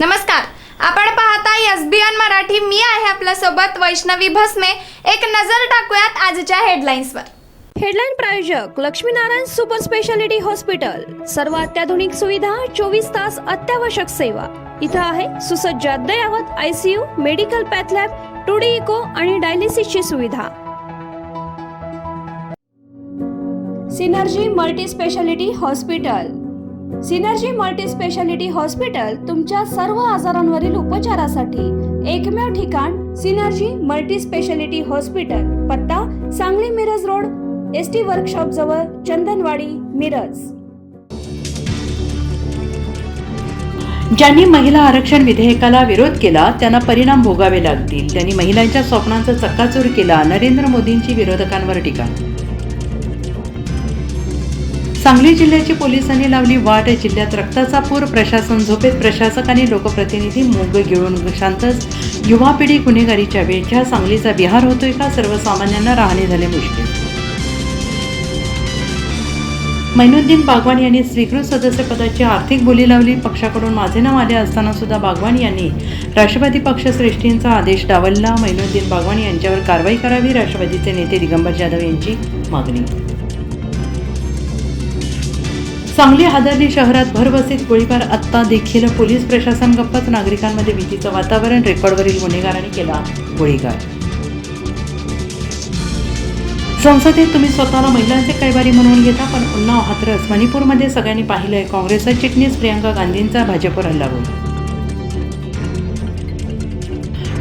नमस्कार, आपण पाहताय एसबीएन मराठी. मी आहे आपल्या सोबत वैष्णवी भस्मे. एक नजर टाकूयात आजच्या हेडलाईन्सवर. हेडलाईन प्रायोजक लक्ष्मीनारायण सुपर स्पेशालिटी हॉस्पिटल. सर्व अत्याधुनिक सुविधा, 24 तास अत्यावश्यक सेवा. इथं आहे सुसज्ज अद्ययावत ICU, medical path lab, 2D echo आणि डायलिसिसची सुविधा. Synergy multi speciality hospital. Synergy multi speciality hospital तुमच्या सर्व आजारांवरील उपचारासाठी एकमेव ठिकाण. Synergy multi speciality hospital. पत्ता Sangli Miraj road, ST workshop जवळ, चंदनवाडी, मिरज. ज्यांनी महिला आरक्षण विधेयकाला विरोध केला त्यांना परिणाम भोगावे लागतील. त्यांनी महिलांच्या स्वप्नांचा चक्काचूर केला. नरेंद्र मोदींची विरोधकांवर टीका. सांगली जिल्ह्याची पोलिसांनी लावली वाट. जिल्ह्यात रक्ताचा पूर. प्रशासन झोपेत. प्रशासक आणि लोकप्रतिनिधी मूग गिळून शांतच. युवा पिढी गुन्हेगारीच्या वेळच्या. सांगलीचा बिहार होतोय का? सर्वसामान्यांना राहणे झाले मुश्किल. मैनुद्दीन बागवान यांनी स्वीकृत सदस्यपदाची आर्थिक बोली लावली. पक्षाकडून माझे नाव आले असताना सुद्धा बागवान यांनी राष्ट्रवादी पक्षश्रेष्ठींचा आदेश डावलला. मैनुद्दीन बागवान यांच्यावर कारवाई करावी. राष्ट्रवादीचे नेते दिगंबर जाधव यांची मागणी. सांगली हादरली. शहरात भरबसीत गोळीबार. आत्ता देखील पोलीस प्रशासन गप्पच. नागरिकांमध्ये भीतीचं वातावरण. रेकॉर्डवरील गुन्हेगारांनी केला गोळीबार. संसदेत तुम्ही स्वतःला महिलांचे कैवारी म्हणून घेता, पण उन्नाव हाथरस. मणिपूरमध्ये सगळ्यांनी पाहिलंय. काँग्रेसचा चिटणीस प्रियंका गांधींचा भाजपवर हल्लाबोल.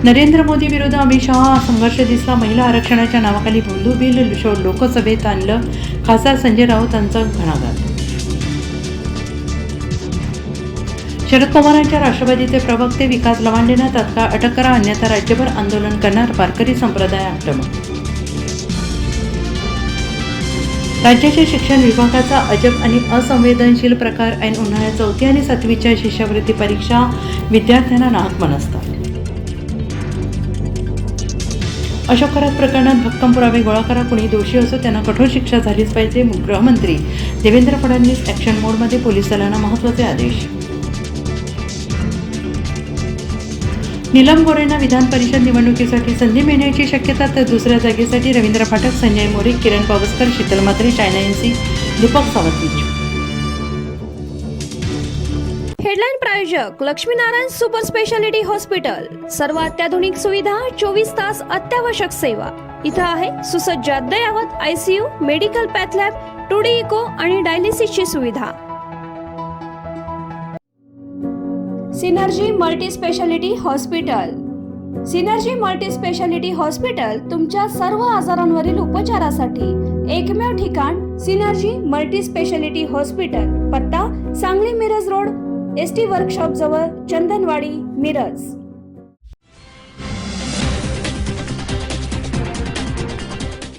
नरेंद्र मोदी विरुद्ध अमित शहा संघर्ष दिसला. महिला आरक्षणाच्या नावाखाली भोंदू बिल लोकसभेत आणलं. खासदार संजय राऊतांचा घणाघात. शरद पवारांच्या राष्ट्रवादीचे प्रवक्ते विकास लवांडेंना तात्काळ अटक करा, अन्यथा राज्यभर आंदोलन करणार. वारकरी संप्रदाय आक्रमक. राज्याच्या शिक्षण विभागाचा अजब आणि असंवेदनशील प्रकार. ऐन उन्हाळ्यात 4थी आणि 7वीच्या शिष्यवृत्ती परीक्षा. विद्यार्थ्यांना नाहक मनस्ताप. अशोक खरात प्रकरणात भक्कम पुरावे गोळा करा. कुणी दोषी असो त्यांना कठोर शिक्षा झालीच पाहिजे. गृहमंत्री देवेंद्र फडणवीस ॲक्शन मोडमध्ये. पोलीस दलांना महत्त्वाचे आदेश. नीलम गोरेंना विधान परिषद निवडणुकीसाठी संधी मिळण्याची शक्यता, तर दुसऱ्या जागेसाठी रवींद्र फाटक, संजय मोरे, किरण पावसकर, शीतल म्हात्रे, चायना एनसी, दीपक सावंत. हेडलाईन प्रायोजक लक्ष्मीनारायण सुपर स्पेशालिटी हॉस्पिटल. सर्व अत्याधुनिक सुविधा, 24 तास अत्यावश्यक सेवा. इथं आहे सुसज्ज अद्ययावत ICU, medical path lab, 2D echo आणि डायलिसिसची सुविधा. Synergy multi speciality hospital. Synergy multi speciality hospital तुमच्या सर्व आजारांवरील उपचारासाठी एकमेव ठिकाण. Synergy multi speciality hospital. पत्ता Sangli Miraj road, ST workshop जवळ, चंदनवाडी, मिरज.